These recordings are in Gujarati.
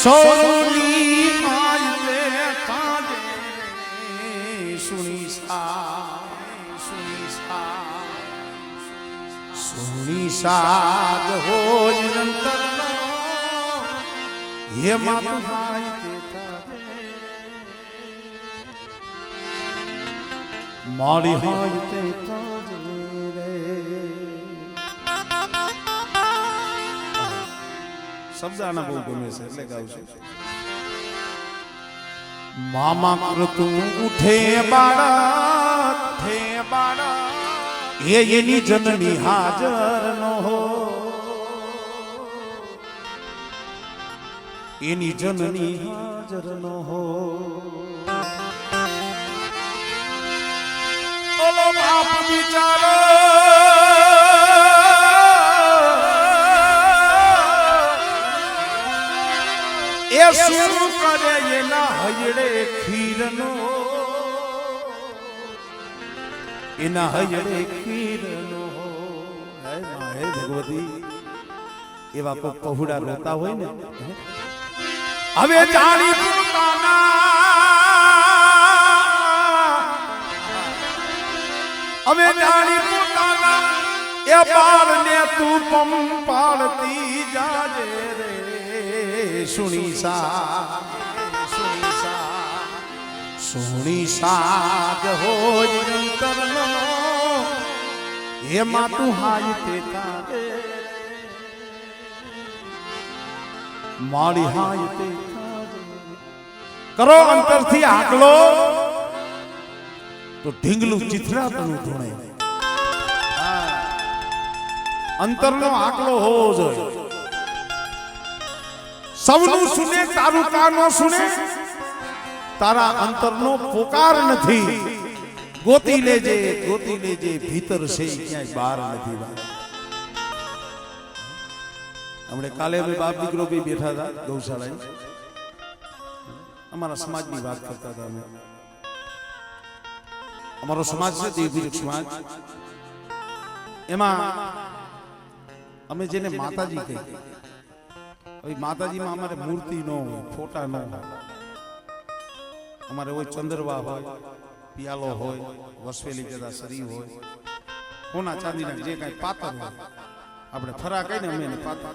સોની આયલે કાજે સુની સાદ હો નિરંતર હે માતુ હાય મારી હાય તે કાજે રે શબ્દ આના બહુ ગમે છે એટલે ગાઉં છું મામા કૃતું ઉઠે બાળક એની જનની હાજર નો હો એની જનની હાજર નો હો ઓલો બાપ બિચારો એ શું કરે એના હયડે ખીરનો એના હયડે ખીરનો હે માં હે ભગવતી એવા કોઈ પહોળા રોતા હોય ને હવે જાણી પોતાના હવે જાણી પોતાના એ બાળને તું પંપાળતી જાજે રે સુણી સાદ હોય નિરંતરનો એમાં તું હાય તે કાજે મારી હાય તે કાજે કરો અંતરથી આકલો તો ઢીંગલું ચિથરાતનું ધૂણે અંતરનો આકલો હોવો જોઈએ સૌનું સુને તારું કાનો સુને તારા અંતરનો પોકાર નથી ગોતી લેજે ભીતર છે ક્યાંય બહાર નથી હમણે કાલે અમે બાપ દીકરો બી બેઠા હતા ગૌશાળા અમારા સમાજની વાત કરતા હતા અમે અમારો સમાજ છે દેવભીરક સમાજ એમાં અમે જેને માતાજી કહીએ હવે માતાજીમાં અમારે મૂર્તિ ન હોય ફોટા ન હોય અમારે હોય ચંદ્રવા હોય પિયાલો હોય વસવેલી કદા શરીર હોય કોના ચાંદીના જે કાંઈ પાતર હોય આપણે ફરા કહીને અમે એને પાતર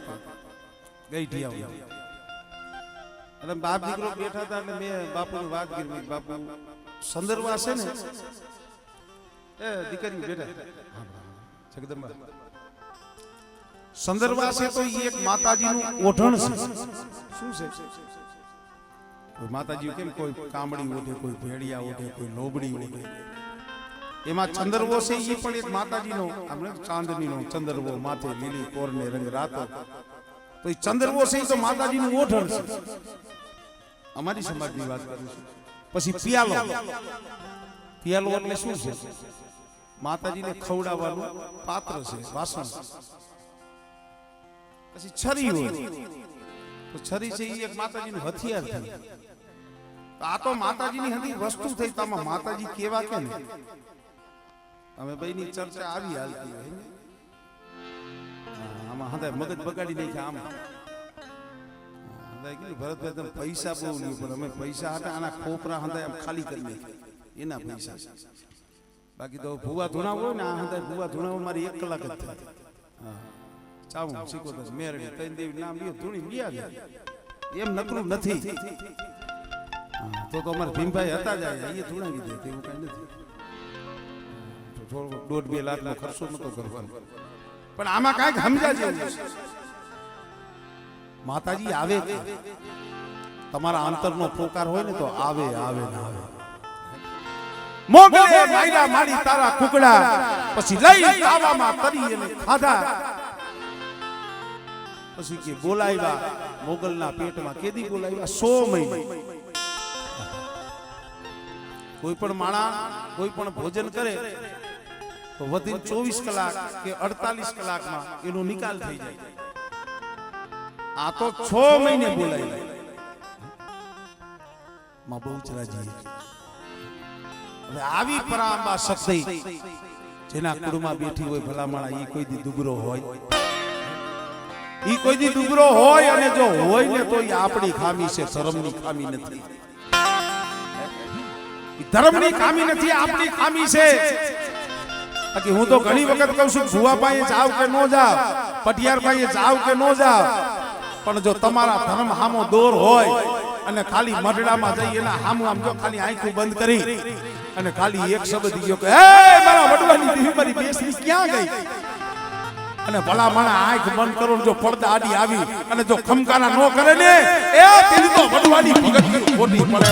ગઈ આવીએ એટલે બાપ દીકરો બેઠા હતા એટલે મેં બાપુની વાત કરી બાપુ સંદર્ભા છે ને એ દીકરી બેઠા જગદંબા સંદર્ભા છે તો એક માતાજીનું ઓઢણ છે શું છે કોઈ માતાજી કેમ કોઈ કામડી ઓઢે કોઈ ભેડિયા ઓઢે કોઈ લોબડી ઓઢે એમાં ચંદરવો છે એ પણ એક માતાજીનો આપણે ચાંદનીનો ચંદરવો માથે લીલી કોરને રંગ રાતો તો એ ચંદરવો છે તો માતાજીનું ઓઢણ છે અમારી સમાજની વાત કરું છું પછી પિયાલો એટલે શું છે માતાજીને ખવડાવવાનું પાત્ર છે વાસણ પછી છરી હોય તો છરી છે એ એક માતાજીનું હથિયાર છે આ તો માતાજીની હતી વસ્તુ થઈ તો આમાં માતાજી કેવા કે ને અમે ભાઈની ચર્ચા આવી હાલતી હોય આમાં હતા મગજ બગાડી નાખ્યા આમાં ભરતભાઈ તમે પૈસા બહુ નહીં પણ અમે પૈસા હતા આના ખોપરા હતા એમ ખાલી કરી નાખ્યા એના પૈસા બાકી તો ભૂવા ધૂણાવ હોય ને આ હતા ભૂવા ધૂણાવ મારી 1 કલાક જ થાય હા ચાવું શીખોતર મેરડી તૈન દેવી નામ લ્યો ધૂણી લ્યા એમ નકરું નથી તો અમારે ભીમભાઈ હતા જાય એ ધૂણાવી દે તેવું કઈ નથી થોડો 1.5-2 લાખનો ખર્ચો નતો કરવાનો પણ આમાં કાંઈક સમજા જેવું છે માતાજી આવે તમારા અંતરનો પોકાર હોય ને તો આવે ને આવે મોગલે માયલા મારી તારા કુકડા પછી લઈ આવામાં તરી અને ખાધા પછી કે બોલાવ્યા મોગલના પેટમાં કેદી બોલાવ્યા 100 મહિને કોઈ પણ માણા કોઈ પણ ભોજન કરે તો વધીને 24 કલાક કે 48 કલાકમાં એનો નિકાલ થઈ જાય આ તો 6 મહિને બોલાવ્યા માં બહુચરાજી હવે આવી પરાંબા શક્તિ જેના કુળમાં બેઠી હોય ભલામણા એ કોઈ દી દુગરો હોય ઈ કોઈ દી ડુબરો હોય અને જો હોય ને તો ઈ આપણી ખામી છે, ધર્મની ખામી નથી. ધર્મની ખામી નથી, આપણી ખામી છે. બાકી હું તો ઘણી વખત કહું છું ભુવા પાસે જાવ કે નો જાવ, પટિયાર પાસે જાવ કે નો જાવ, પણ જો તમારા ધર્મ હામો દોર હોય અને ખાલી મઢડામાં જઈ એના હામું આમ જો ખાલી આંખું બંધ કરી અને ખાલી એક શબ્દ ગયો કે હે મારા વડવાની દેવી મારી બેસની ક્યાં ગઈ, અને ભલા માણા આંખ બંધ કરો જો પડદા આડી આવી અને જો ખમકારા નો કરે ને એ તેની તો વડવાની ભગત ખોટી પડે.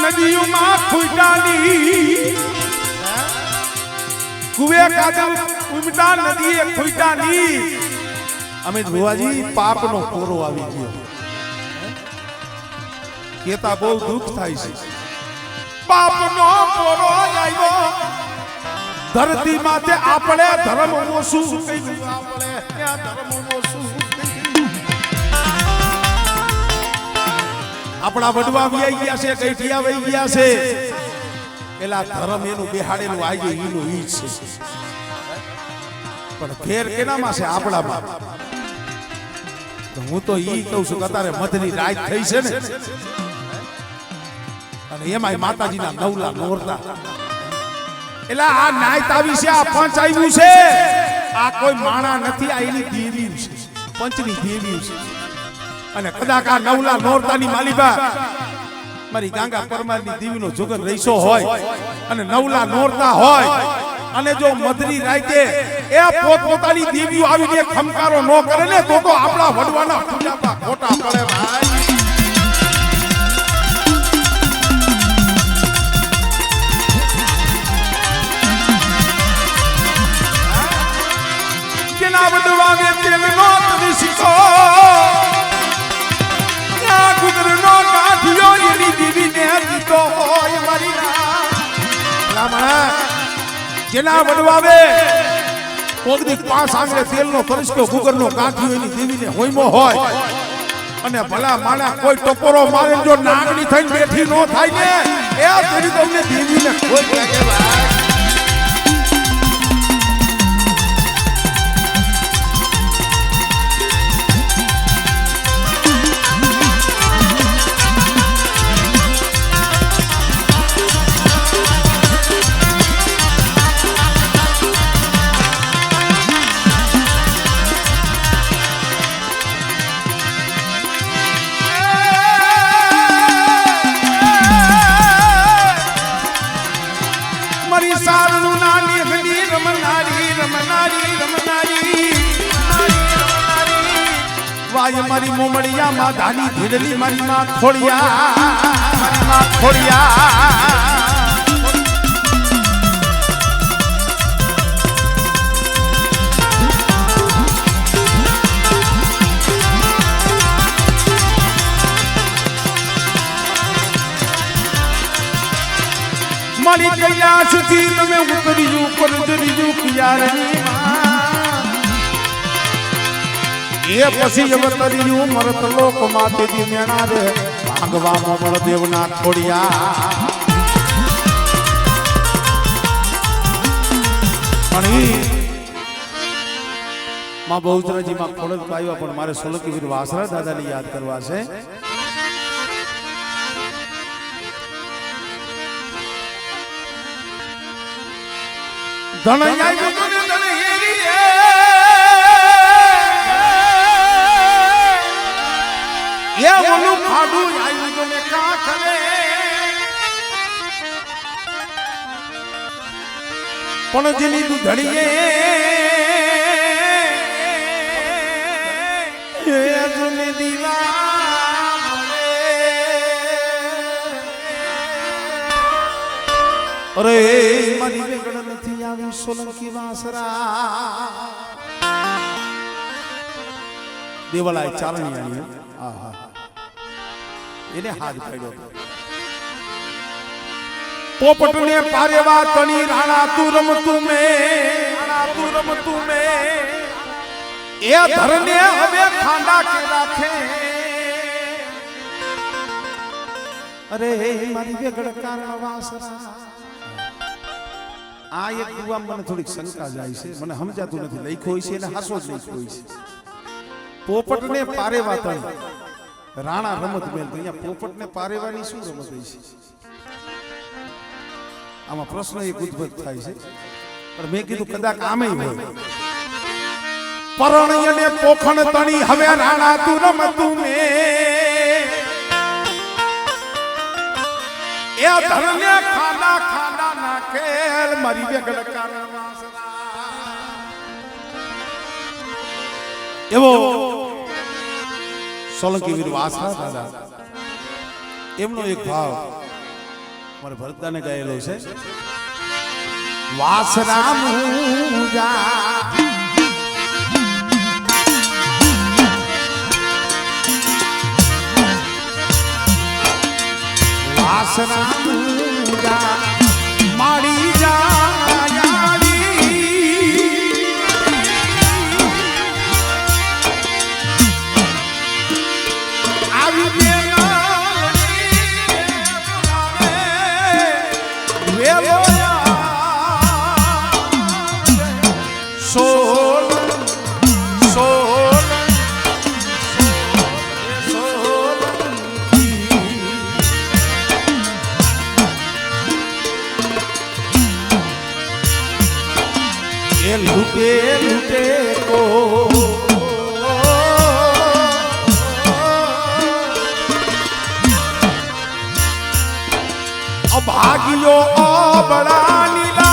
નદીઓમાં ખૂટાની કુવે કાદવ ઉમટા નદીએ ખૂટાની. અમે ભુવાજી પાપનો કોરો આવી ગયો કેતા બહુ દુઃખ થાય છે. પાપનો કોરો આવ્યો ધરતી માથે, આપણે ધર્મ ઓછું કહ્યું, આપણે ધર્મ ઓછું આપણા વડવા વહી ગયા છે, કઈઠિયા વહી ગયા છે, એલા ધર્મ એનું બેહાડેલું આજે ઈનું ઈ છે, પણ ફેર કેનામાં છે? આપણામાં. તો હું તો ઈ કહું છું કે અત્યારે મધની રાત થઈ છે ને, અને એમાંય માતાજીના નવલા નોરતા, એલા આ નાયત આવી છે, આ પંચ આવ્યું છે, આ કોઈ માણા નથી, આ એની દેવી છે, પંચની દેવી છે. અને કદાચ આ નવલા નોરતાની માલિકા મારી ગાંગા પરમારની દેવીનો જોગર રહીશો હોય અને નવલા નોરતા હોય અને જો મધરી રાતે એ પોતપોતાની દેવીઓ આવીને ખમકારો ન કરે ને તો આપણા વડવાના પૂજાપા ખોટા પડે ભાઈ. કેના વડવાને તેલનો તદશિકો કુદરનો કાઠિયો એની દીવીને દીધો હોય મારી રામણા. જેના વડવાવે કોકદી 5 આંગળે તેલનો તરસકો કુકરનો કાઠિયો એની દીવીને હોયમો હોય અને ભલા માણા કોઈ ટપોરો મારે જો નાગણી થઈને બેઠી નો થાય ને એ તેરી તમને દીવીને ખોટ લાગે ભાઈ. મારી મોમડિયા માં ધાની ધીરલી મારી માં ખોડિયા, મારી માં ખોડિયા. મારી કૈલાસથી તમે ઉતર્યું પરજરીયું પિયારની એ પછી અવતર્યું મરત લોક માતેજી મેણા રે ભાંગવામાં મળદેવના ખોડિયા. પણ માં બહુચરાજીમાં ખોડલ આવ્યા, પણ મારે સોલંકી વીર વાસરા દાદાને યાદ કરવા છે. પણ જેની તું ધડીએ અરે મારી વેગડ નથી આવી સોલંકી વાસરા દેવલાય ચારણી આની આહા એને હાથ પડ્યો પોપટ ને પારેવા તણી રાણા તું રમતું મે એ ધરને હવે ખાંડા કે રાખે અરે મારી વેગડકાના વાસરા આ એક દુઆ મને થોડીક શંકા જાય છે મને સમજાતું નથી લખ્યો હોય છે એને હાસો જ લખ્યો હોય છે પોપટ ને પારેવા તણી રાણા રમત મેલ તો અહીંયા પોપટ ને પારેવાની શું રમત હોય છે આમાં પ્રશ્ન એક ઉદ્ભવ થાય છે પણ મેં કીધું કદાચ આમે હોય પરણ્ય ને પોખણ તણી હવે રાણા તું રમતું મે એ ધરને ખાના ખાના નાખેલ મારી વેગડકાના વાસરા એવો સોલંકી વીર વાસરા દાદા એમનો એક ભાવ મારે ભરતદાને ગાયેલો છે વાસરા મુજા વાસરા મુજા માડી लुटे लुटे को अभागियो बड़ा नीला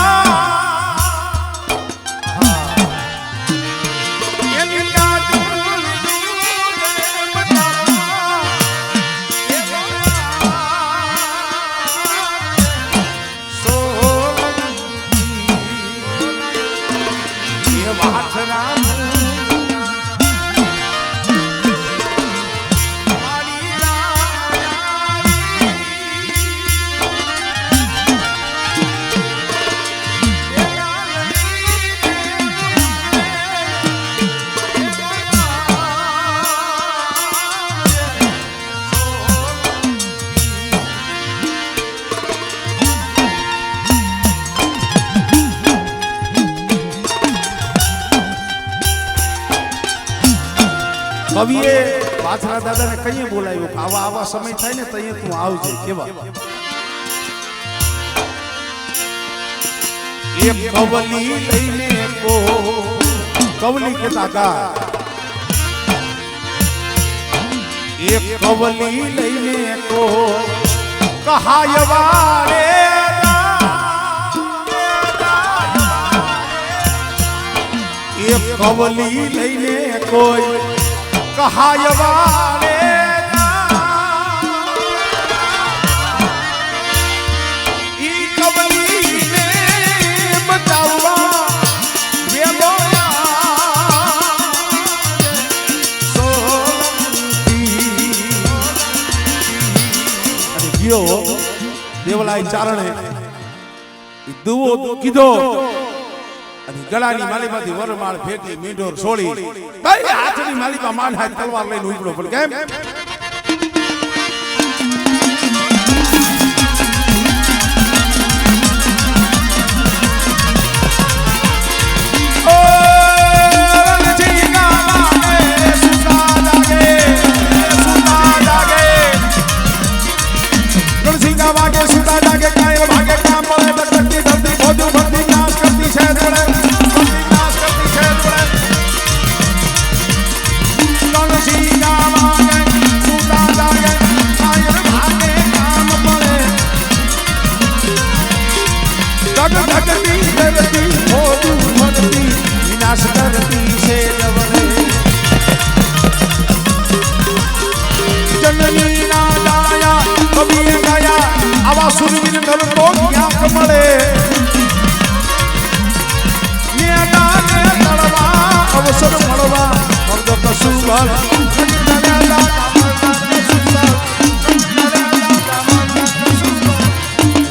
કવિએ વાછરા દાદાને કઈએ બોલાવ્યો કે આવા આવા સમય થાય ને તઈએ તું આવજે કેવા એક કવલી લઈને કો કવલી કેતા ગા એક કવલી લઈને કો કહાય વારે એક કવલી લઈને કોઈ कहाय वाले कवली ने बतावा वे गयो देवलाय चारणे दुवो कीधो गळानी मालीमांथी वरमाळ फेंकी मींढोर છોડી કઈ હાથની માલીમાં માંડ હાથ તલવાર લઈને ઉપડો પણ કેમ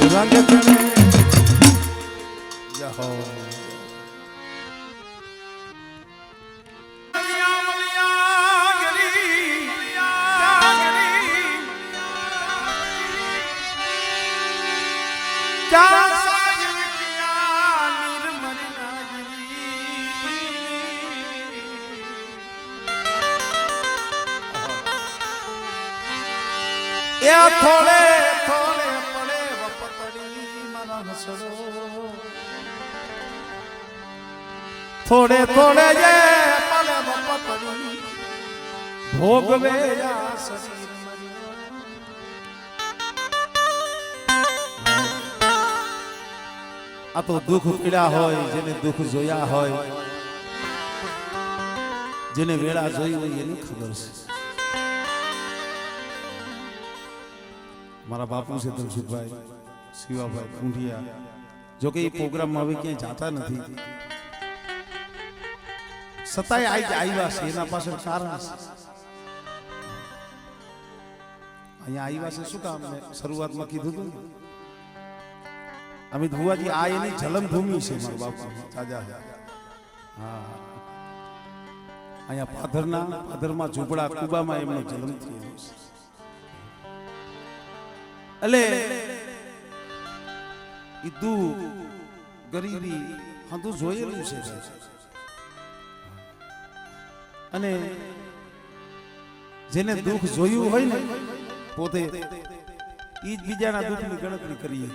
Run જહો થોડે થોડે પડે વપતડી મારા હસડો થોડે થોડે જે પડે વપતડી ભોગવે આ શરીર આ તો દુઃખ પીડા હોય જેને દુઃખ જોયા હોય જેને વેળા જોઈ હોય એની ખબર છે મારા બાપુ છે ધનસુખભાઈ શિવાભાઈ કુંઢિયા જો કે એ પ્રોગ્રામમાં હવે ક્યાંય જાતા નથી સતાય આવ્યા છે એના પાછળ કારણ છે અહીંયા આવ્યા છે શું કામ મેં શરૂઆતમાં કીધું હતું અમિત ભુવાજી આ એની જન્મભૂમિ છે મારા બાપુ તાજા હા અહીંયા પાધરમાં ઝૂંપડા કુબામાં એમનો જન્મ થયો છે એટલે ઈ દુઃખ ગરીબી હંધું જોયેલું છે અને જેને દુઃખ જોયું હોય ને પોતે ઈ જ બીજાના દુઃખની ગણતરી કરીએ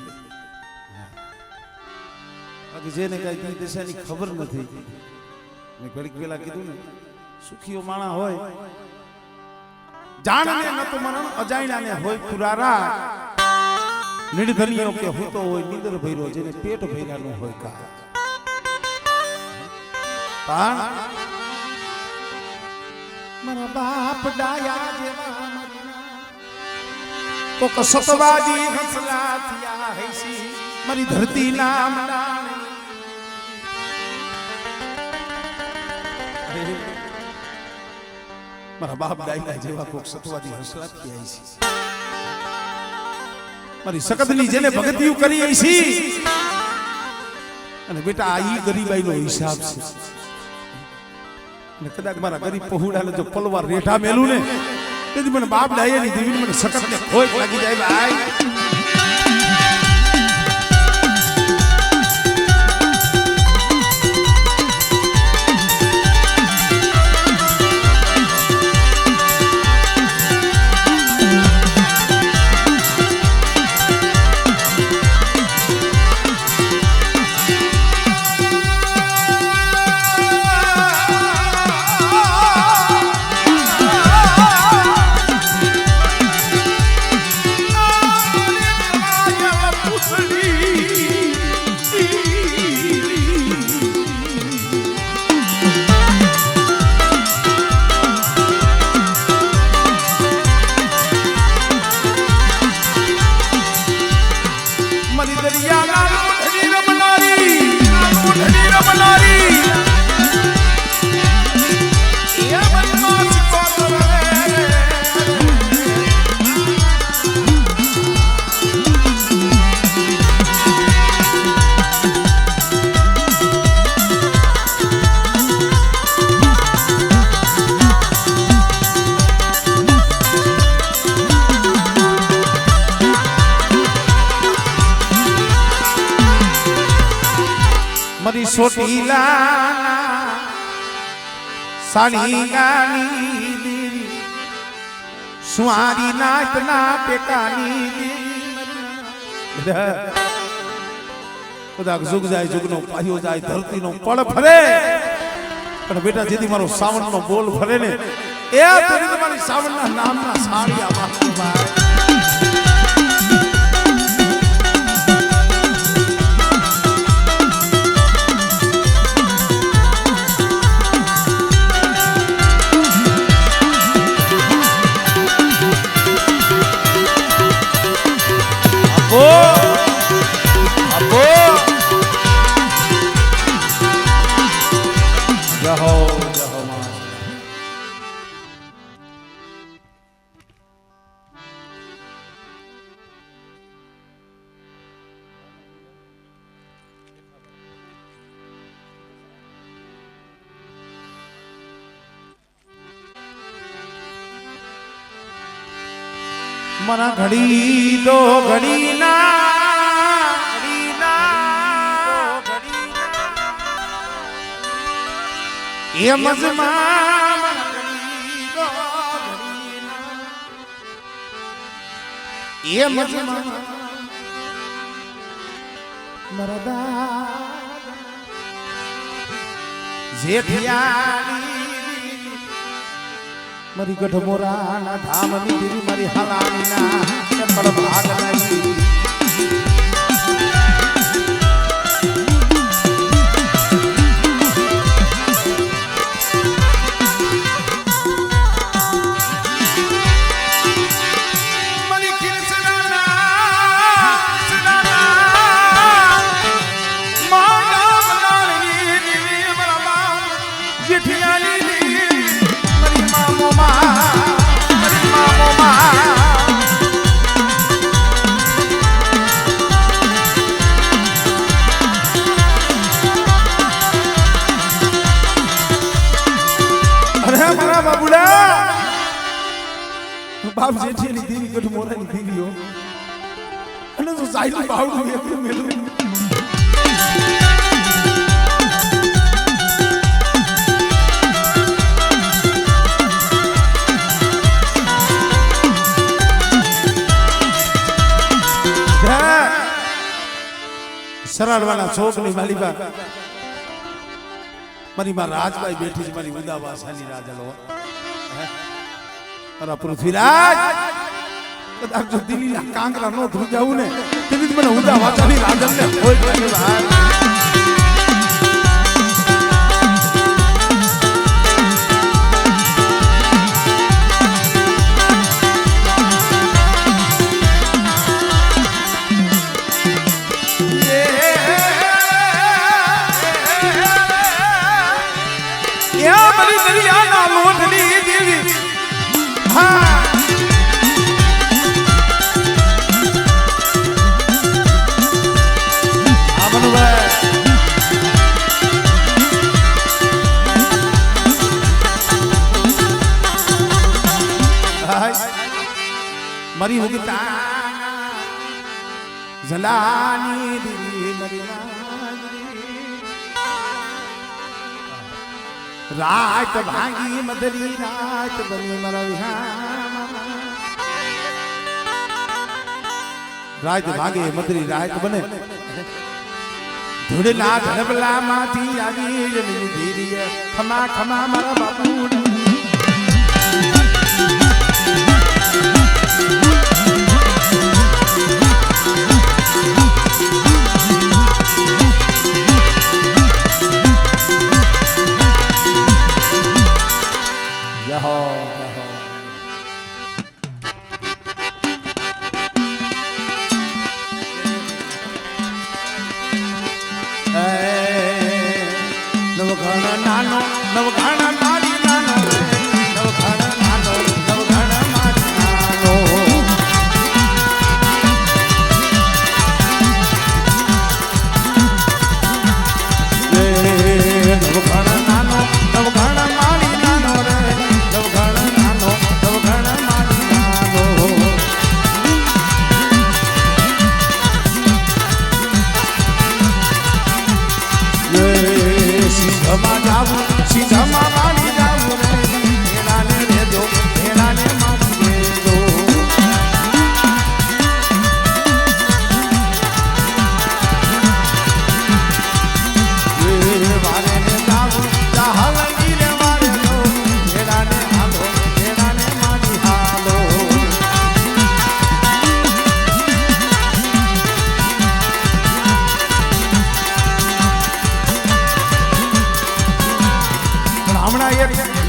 બાકી જેને કઈ દિશાની ખબર નથી મેં ઘડીક પેલા કીધું ને સુખીઓ માણા હોય જાણને ન તો મરણ અજાણ્યાને હોય પુરારા નિર્ધનિયો કે હોતો હોય નિંદર ભૈરો જેને પેટ ભૈરાનું હોય કા પણ મારા બાપ ડાયા જેવા કોક સતવાદી હસલા થયા હૈસી મારી ધરતી નામ મારા બાપ ડાયા જેવા કોક સતવાદી હસલા થયા હૈસી મારી સકતની જેને ભગતિયું કરી છે અને બેટા આ ઈ ગરીબાઈનો હિસાબ છે અને કદાચ મારા ગરીબ પહોળાને જો પલવાર રેઠા મેલું ને તેથી મને બાપ ડાયાની દેવીને મને સકતને ખોટ લાગી જાય ભાઈ સોટીલા સાડી ગાની દેવી સુહારી નાચના ટેકાની કદાચ જુગ જાય જુગનો પાયો જાય ધરતીનો પળ ફરે પણ બેટા જેથી મારો સાવણનો બોલ ફરે ને એ તમારી સાવણના નામના સાડિયા માથું ભાઈ મારા ઘડી દો ઘડી ના એ મજમાં એ મજમાં મરદા જેઠિયાની મારી ગઢ મોરાના ધામની દેવી મારી હાલાણીના પણ ભાગ લાગી બાપ જેઠીની દેવી ગઢ મોરાની દેવીઓ અને તો સાઈડ બાવડું એકલું મેલું સરાડવાના ચોકની માલીબા મારી માં રાજભાઈ બેઠી છે મારી ઉદાવાસાની રાજલો અરે પૃથ્વીરાજ કદાચ જો દિલ્હીના કાંકરા નો ધ્રુજ જાવું ને તેવી મને ઉદાવાસાની રાજલને હોય મરી ઉગતા જલાની દીવી મરી રાત ભાંગી મધરી રાત બની મરા રાત ભાગે મધરી રાત બને ધૂળના ધડબલા માંથી આવી જમી ધીરી ખમા ખમા મારા બાપુ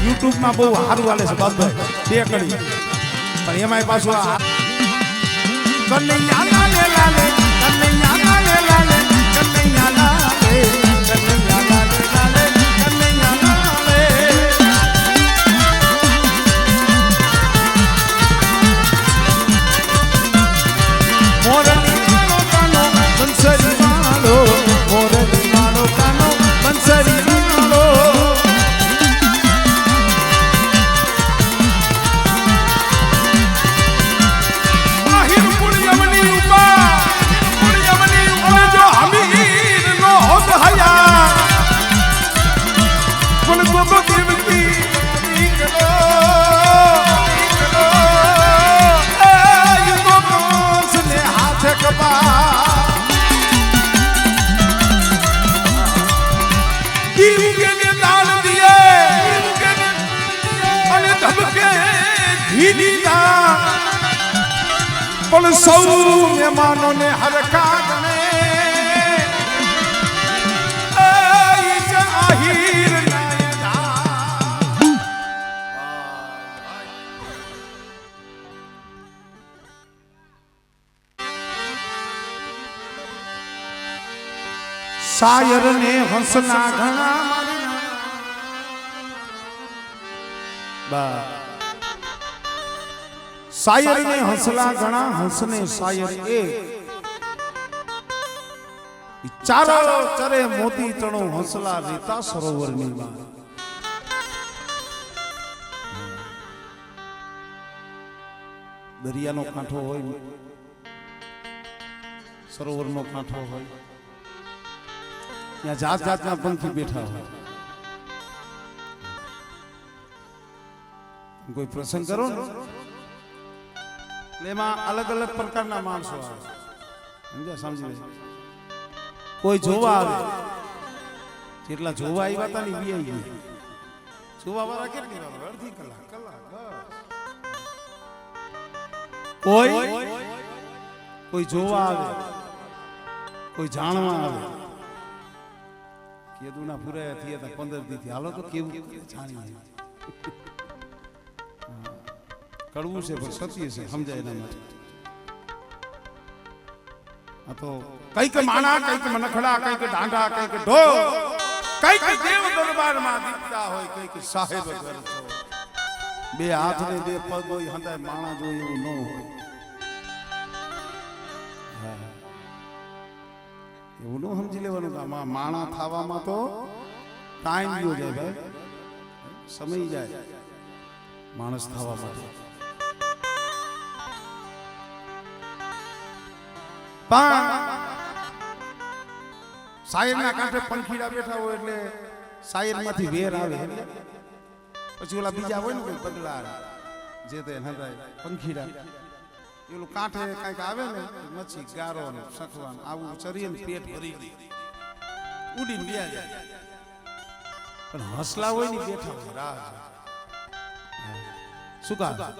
YouTube માં બહુ સારું હાલે છે બાપભાઈ બે કડી પણ એમાંય પાછું કનૈયા લાલે લાલે કનૈયા લાલે લાલે કનૈયા લાલે કનૈયા લાલે લાલે કનૈયા લાલે મોરની માનો કાનો બંસરી માનો મોરની માનો કાનો બંસરી માનો લીધા પણ સૌ મહેમાનોને હરખા ગણે આહીર શાયર ને હંસના ઘણા શાયર ને હંસલા ઘણા હંસને શાયર ચારો ચરે મોતી તણો હંસલા રેતા સરોવર ની માં દરિયાનો કાંઠો હોય સરોવરનો કાંઠો હોય ત્યાં જાત જાતના પંખી બેઠા હોય કોઈ પ્રસંગ કરો ને એમાં અલગ અલગ પ્રકારના માણસો આવે સમજ્યા સમજી કોઈ જોવા આવે જેટલા જોવા આવ્યા હતા ને બી આવી ગઈ જોવા વાળા કેટલી વાર અડધી કલાક કોઈ જોવા આવે કોઈ જાણવા આવે કેદુના પુરાયા થયા હતા 15 દી થી હાલો તો કેવું જાણીએ કડવું છે પણ સત્ય છે સમજાય એના માટે આ તો કઈક માણા કઈક મનખડા કઈક ડાંડા કઈક ઢો કઈક દેવ દરબારમાં દીપતા હોય કઈક સાહેબ ઘર છો બે હાથ ને બે પગ હોય હંધાય માણા જો એવું ન હોય એવું ન સમજી લેવાનું કે માણા થવામાં તો ટાઈમ ગયો જાય ભાઈ સમય જાય માણસ થવા માટે શાયરના કાંઠે પંખીડા બેઠા હોય એટલે શાયર માંથી વેર આવે પછી ઓલા બીજા હોય ને કોઈ પગલા જે તે હંધાય પંખીડા એલું કાંઠે કઈક આવે ને મચ્છી ગારો ને સખવાન આવું ચરીએ ને પેટ ભરી ઉડીને બે જાય પણ હસલા હોય ને બેઠા હોય રાહ શું કા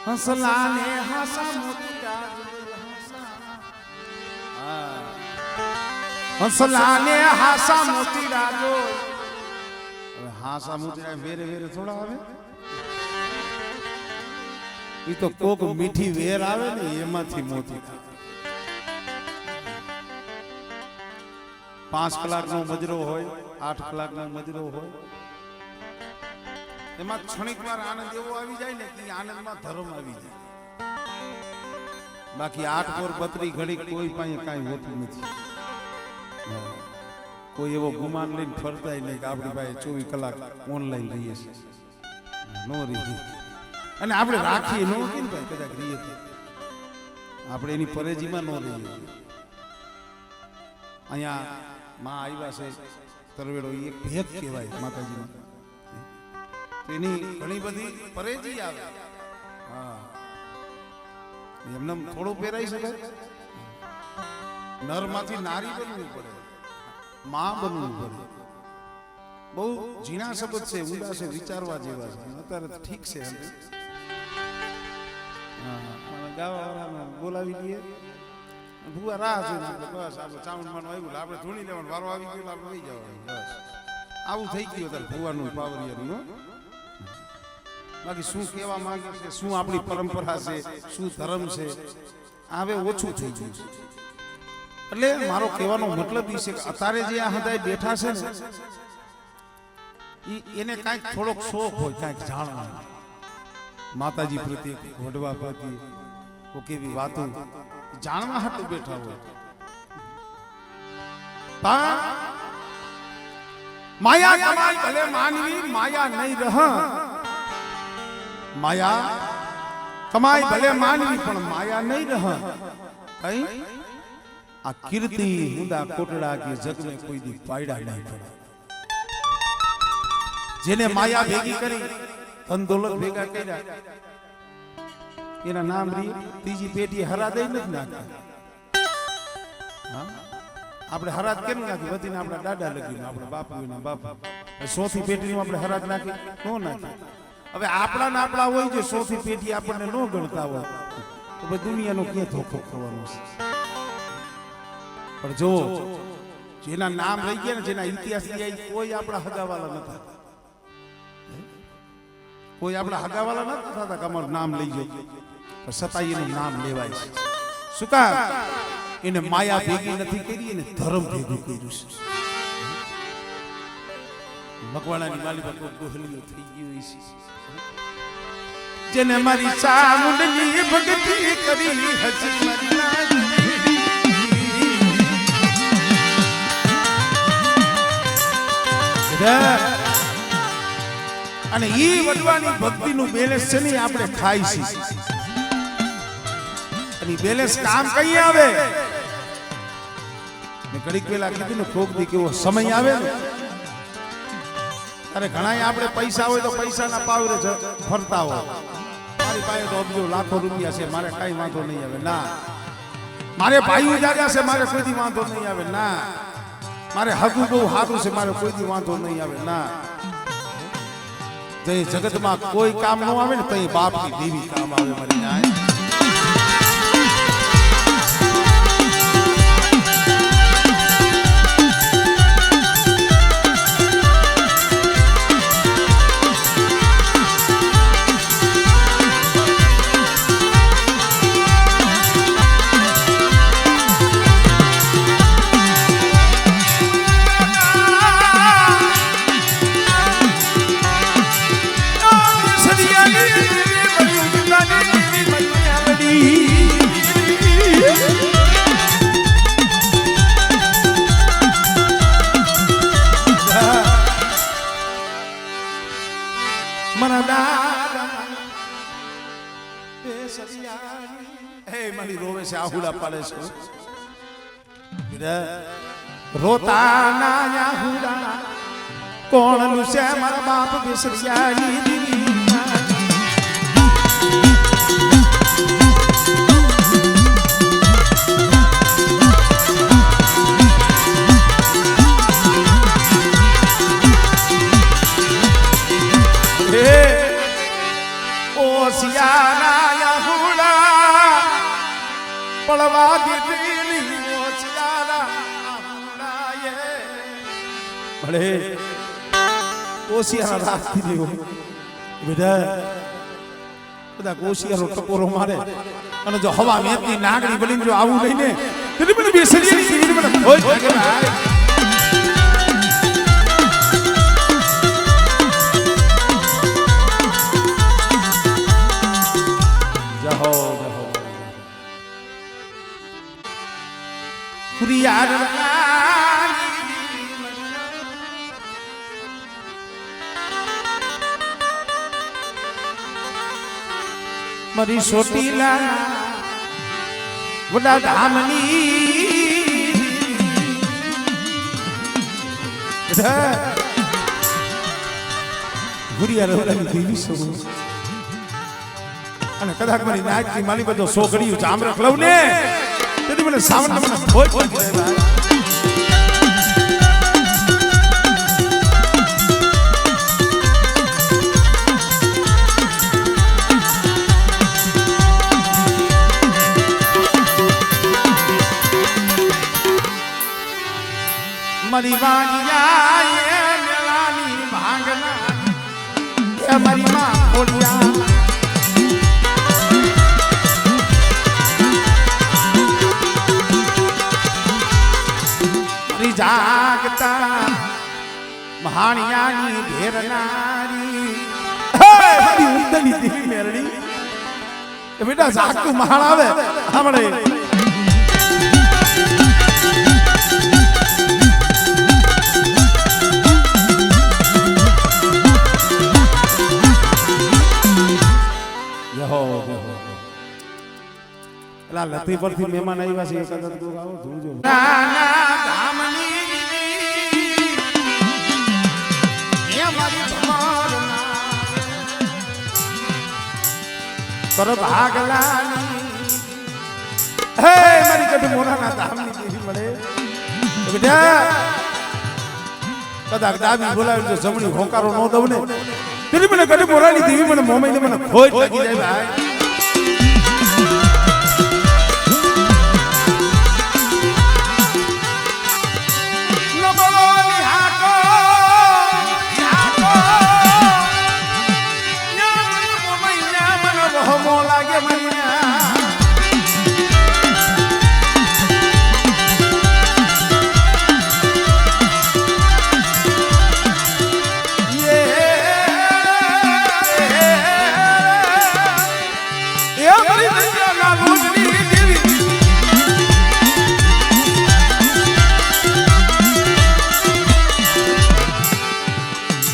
હસલા ને હાસા મોતીડા હસલા ને હાસા મોતીડા જો હવે હાસા મોતીડા વેરે વેરે થોડા આવે ઈ તો કોક મીઠી વેર આવે ને એમાંથી મોતી 5 કલાકનો મજરો હોય 8 કલાકનો મજરો હોય એમાં ક્ષણિક વાર આનંદ એવો આવી જાય ને કે આનંદમાં ધર્મ આવી જાય બાકી 8 કોર 32 ઘડી કોઈ પાસે કાંઈ હોતું નથી કોઈ એવો ગુમાન લઈને ફરતાય નહીં કે આપણી પાસે 24 કલાક ઓનલાઈન રહીએ છીએ નો રહી અને આપણે રાખીએ નો કે ભાઈ કદાચ રહીએ આપણે એની પરેજીમાં નો રહીએ અહીંયા માં આવ્યા છે તરવેડો એક ભેદ કહેવાય માતાજીનો એની ઘણી બધી પરેજી આવે હા એમને થોડું પહેરાઈ શકાય નરમાંથી નારી બનવું પડે માં બનવું પડે બહુ ઝીણા શબ્દ છે ઊંડા છે વિચારવા જેવા છે અત્યારે ઠીક છે ગાવા બોલાવી દઈએ ભૂવા રાહ છે બસ આપણે ચાવણમાં આવ્યું આપણે ધૂણી લેવાનું વારો આવી ગયો આપણે લઈ જવાનું બસ આવું થઈ ગયું અત્યારે ભૂવાનું પાવરિયાનું બાકી શું કહેવા માંગે છે શું આપણી પરંપરા છે શું ધર્મ છે હવે ઓછું થઈ ગયું છે એટલે મારો કહેવાનો મતલબ એ છે કે અત્યારે જે આ હદાય બેઠા છે ને એને કાંઈક થોડોક શોખ હોય કાંઈક જાણવાનો માતાજી પ્રત્યે વડવા પ્રત્યે કેવી વાતો જાણવા હાટુ બેઠા હોય માયા કમાઈ ભલે માનવી માયા નહીં રહ માયા કમાઈ ભલે માનવી પણ માયા નહીં રહ કઈ આ કીર્તિ હુંડા કોટડા કે જગ में કોઈ દી પાયડા નહીં પડે જેને માયા ભેગી કરી ધન દોલત ભેગા કર્યા એના નામ રી ત્રીજી પેઢી હરા દઈ નથી નાખતા આપણે હરાજ કેમ નાખી વધીને આપણા દાદા લગીને આપણા બાપુ ના બાપ 100થી પેઢીમાં આપણે હરાજ નાખી નો નાખી હવે આપણા હોય જે 100 થી પેટી આપણને ન ગણતા હોય તો ભાઈ દુનિયાનો ક્યાં ધોખો કરવાનો છે? પણ જો જેના નામ રહી ગયા ને, જેના ઇતિહાસ રહી ગયા, કોઈ આપણા હગાવાલા નતા, કોઈ આપણા હગાવાલા નતા થતા કે અમારું નામ લઈ જાય, પણ છતાં એનું નામ લેવાય છે. શું કામ? એને માયા ભેગી નથી કરી, એને ધર્મ ભેગું કર્યું છે. મકવાણાની માલી પર કોઈ ગોહલીઓ થઈ ગઈ છે, જેને મારી ચામુંડની ભક્તિ કરી હજી અને ઈ વડવાની ભક્તિનું બેલેન્સ છે ને આપણે ખાઈ છે. અને બેલેન્સ કામ કઈ આવે? મેં ઘડીક પેલા કીધું ને, કોક દી કેવો સમય આવે ને, અરે ઘણા આપણે પૈસા હોય તો પૈસાના પાવરે ફરતા હોય. મારી પાસે તો અબજો લાખો રૂપિયા છે, મારે કઈ વાંધો નહીં આવે ના. મારે ભાઈઓ જાગ્યા છે, મારે કોઈથી વાંધો નહીં આવે ના. મારે હગું બહુ સારું છે, મારે કોઈથી વાંધો નહીં આવે ના. જે જગતમાં કોઈ કામ ન આવે ને, તો બાપની દેવી કામ આવે મારી ન્યાય. આહુડા પાડે છે રોતા ના આહુડા કોણ લુસે મારા બાપ બેસરિયાની ઓ સિયારા આહુડા પડવા દીધી ઓછિયારા આહુડાએ ભલે ઓછિયારા રાખી દેવો બધા ઓછિયારો ટકોરો મારે અને જો હવા મેંતી નાગડી બનીને જો આવું લઈને તેની મને બેસરી સીરી મને હોય કે ભાઈ જહો યાર મારી સોટીલા વડા ધામની ગુરિયા રોલાની દેવી સો અને કદાચ મારી નાચની માલી બધો સોગડીયું જામરખ લઉં ને તેથી મને સાવન મને ભોજ ભોજ કરે મારી વાડિયા એ મેળાની ભાંગના એ મારી માં ખોડિયા જાગતા મહાણિયાની ભેરનારી મારી ઉંદની દેવી મેરડી એ બેટા જાગતું મહાણ આવે આપણે લતી પરથી મહેમાન આવ્યા છે એક વખત ગાઓ ધૂળજો નાના ધામની એ મારી ભમર કર ભાગલાની હે મારી કદ મોરાના ધામની દેવી મળે બેટા કદાચ દાબી બોલાવી તો જમણી હોકારો ન દઉં ને તેરી તેની મને ગઢ મોરાની દેવી મને મોમાઈને મને ખોટ લાગી જાય ભાઈ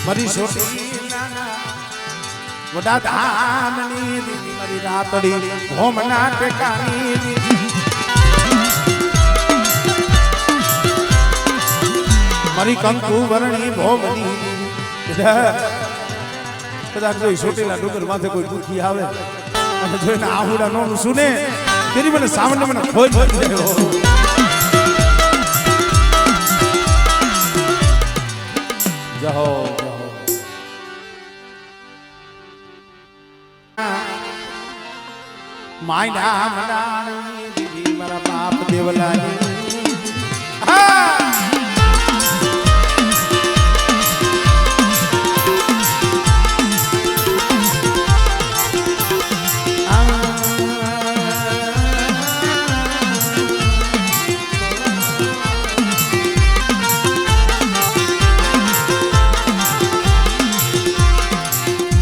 મારી છોટી વડા ધામની દીદી મારી રાતડી હોમના ટેકાની મારી કંકુ વરણી ભોમની કદાચ કોઈ છોટેલા ડુંગર માથે કોઈ દુખી આવે અને જોઈને આહુડા નો સુને તેની મને સામાન્ય મને ખોજ જાઓ માયના મનાણી દીદી મારા બાપ દેવલાની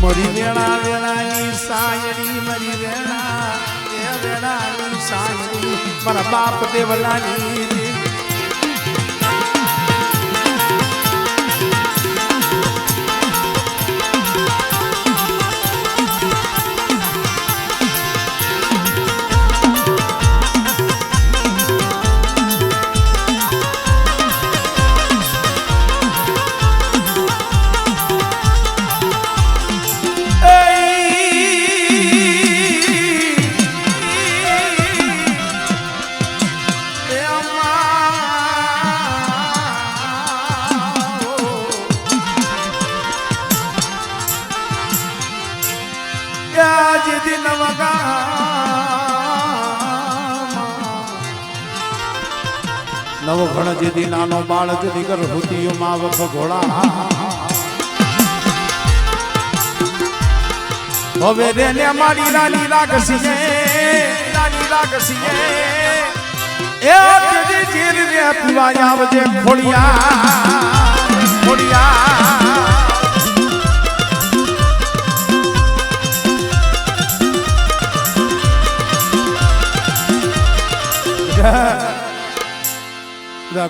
મરી વેળા વેળાની સાયરી મરી વેળા એ વેળાની સાયરી મારા બાપ દેવલાની નવો ઘણ જેદી નાનો બાળ જેદી કર હુતીઓ માં વખ ઘોડા હવે રેને મારી રાની લાગસીએ એ જેદી જીર રે પીવા આવજે ખોડિયા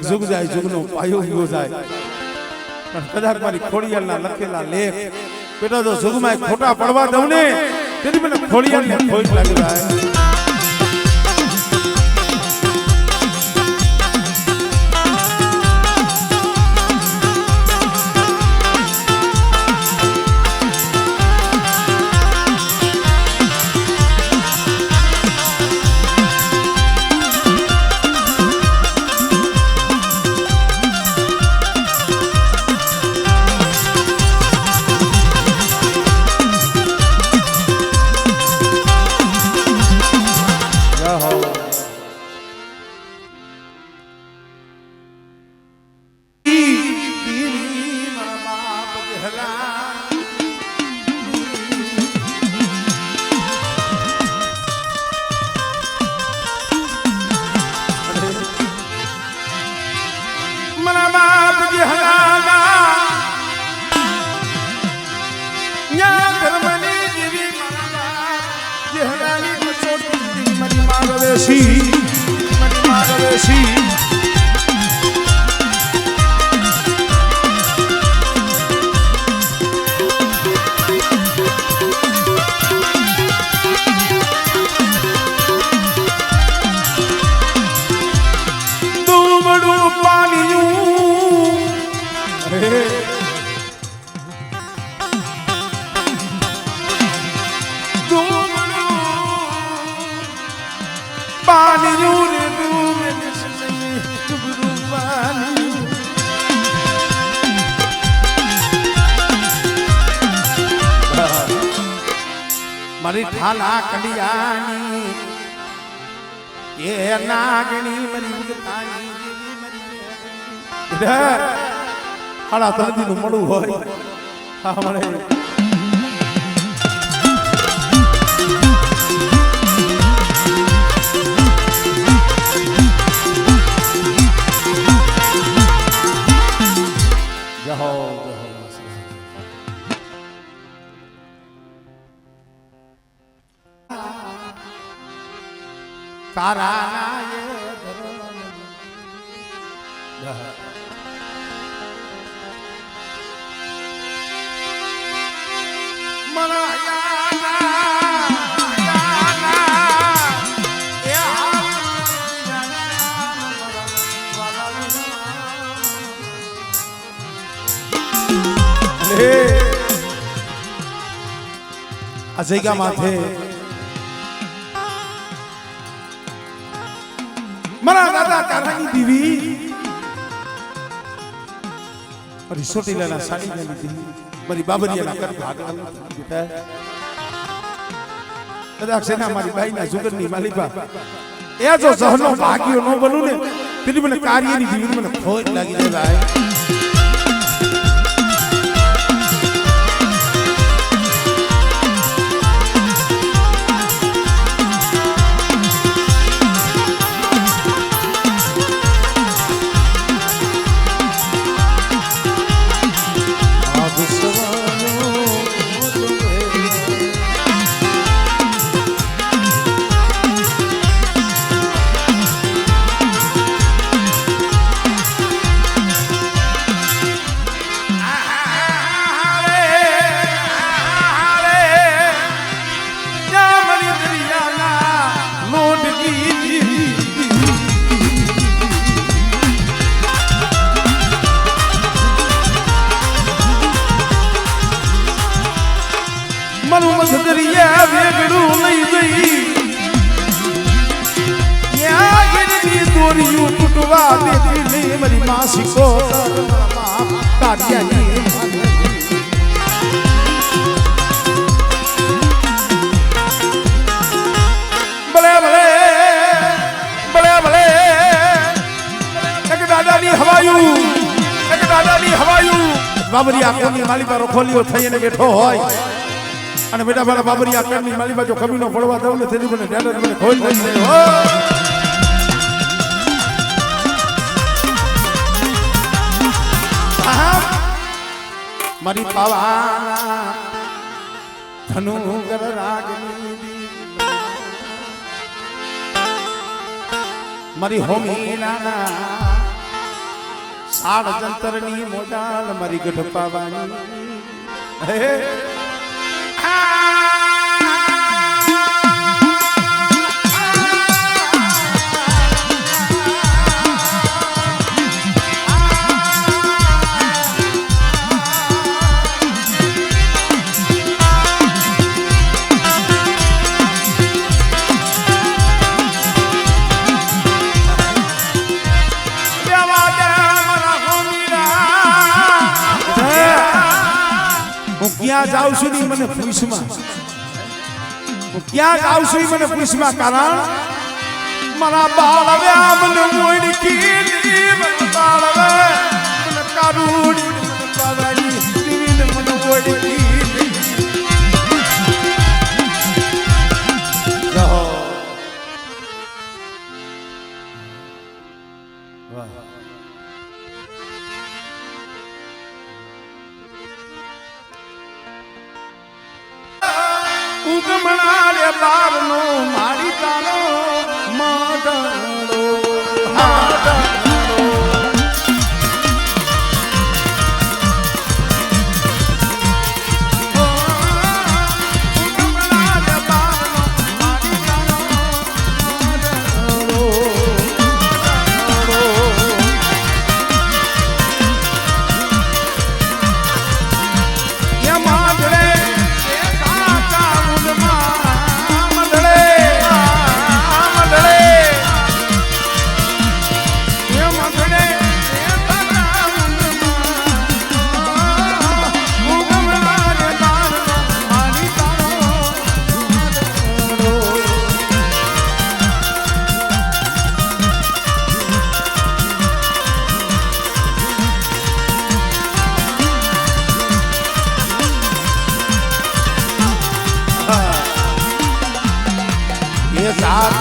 જુગ જાય જુગનો પાયો ગયો જાય પણ કદાચ મારી ખોડિયાલના લખેલા લેખ બેટા જો જુગમાં ખોટા પડવા દઉં ને તેની મને ખોડિયાલને ખોટ લાગી જાય મારી ઠાલા કડિયાની એ નાગણી મરી ઉગતાની હાડા તરદી નું મળું હોય હા મળે તારા આ જગ્યા માથે મારા દાદા કારાની દીવી મારી સોટીલાના સાડી લીધી મારી બાબરિયાના કર ભાગલા બેટા કદાચ સેના મારી બાઈના જુગરની માલિકા એ જો સહનો ભાગ્યો ન બનું ને તેથી મને કાર્યની દીવી મને ખોટ લાગી જાય મારી માસી કો કાઢ્યા ભલે ભલે ભલે ભલે એક દાદાની હવાયું બાબરી આકરની માલિકા રોખોલીઓ થઈને બેઠો હોય અને બેટા મારા બાબરી આકરની માલિકા જો કમીનો પડવા દઉં ને તેની મને ડેલર મને ખોલ દઈ હો મારી પાવાના ધનુગર રાગની મારી હોમીના સાડ જંતરની મોજાલ મારી ગઢ પાવાની હે ક્યાં જાઉં છું ની મને પૂછમાં ક્યાં જાઉં છું મને પૂછમાં કારણ મારા બાળવ્યા મને મોડકી મને બાળવ્યા મને કારુડી મને પાવાની દીવીને મને મોડકી રહો વાહ ઉગમણારે બારનો મારી કાનો માડણો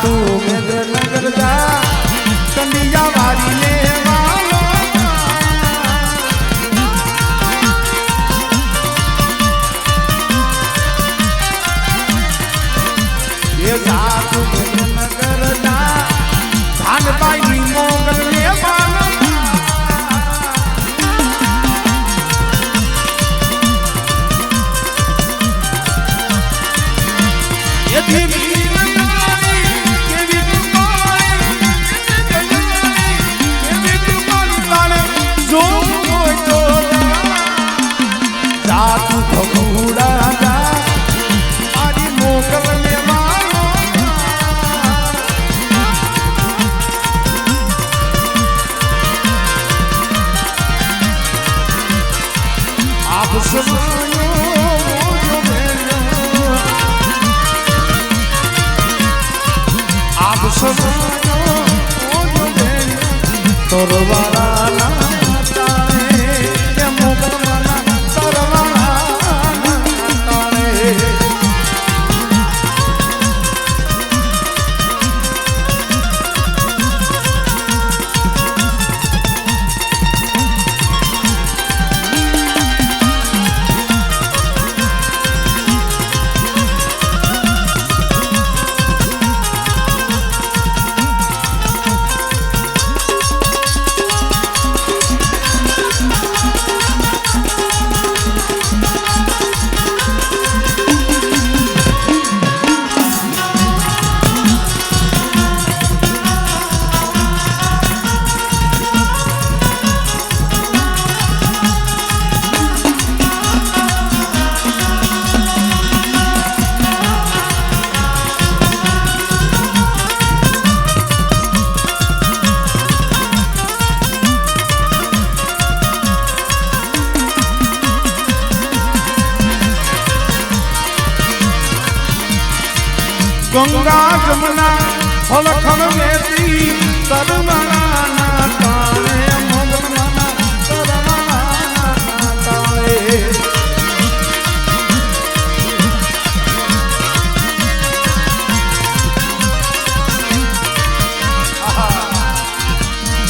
તું મેદનગર જા કંડિયા વારી ને વાલો એ જા તું મેદનગર જા ધાનબાઈ ની મોગલ ને વાલો એ દેવી ગંગા જમના ફલખલ મેતી તરવાના તાણે મોગલના તરવાના તાણે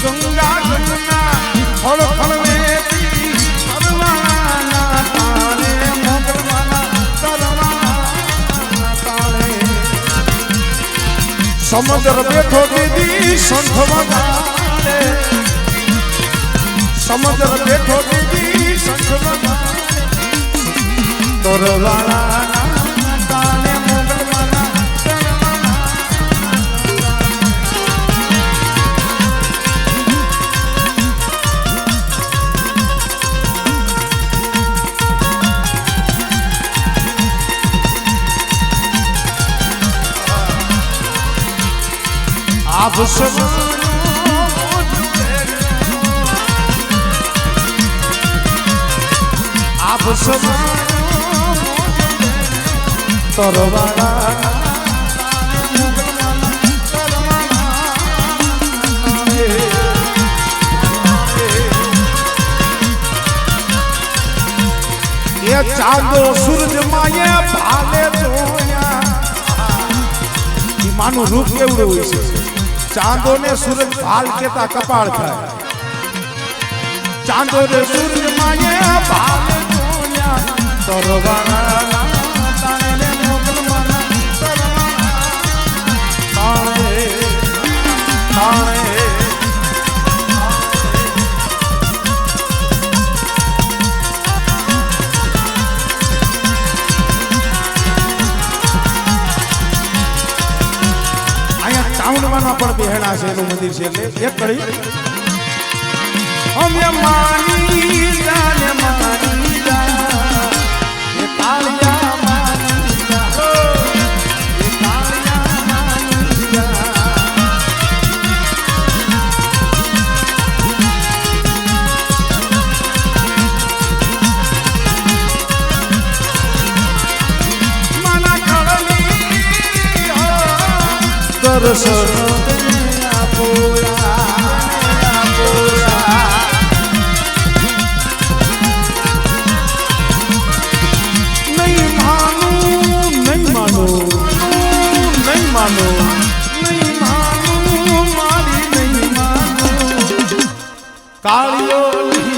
ગંગા જમના ફલખલ મેતી તરવાના તાણે મોગલના તરવાના તાણે સમુદ્ર બેઠો દીદી સંત વગાડે સમુદ્ર બેઠો દીદી સંત વગાડે તરવાના તાને મોગલવાના આપ સબ આપ સબ તરવાના એ ચાંદો સૂરજ માએ ભાલે જોયા માનું રૂપ કેવડું હોય છે ચાંદો ને સૂરજ ભાલ કેતા કપાળ થાય ચાંદો ને સૂરજ માએ ભાલ જોયા તરવાના તાણે મોગલવાના તરવાના તાણે તાણે ચામુંડમાં પણ બેહણા છે એનું મંદિર છે એટલે એક કડી અમે માની જાને માની જા એ તાળિયા માની જા એ તાળિયા માની જા મના કળની દર્શન કાળિયો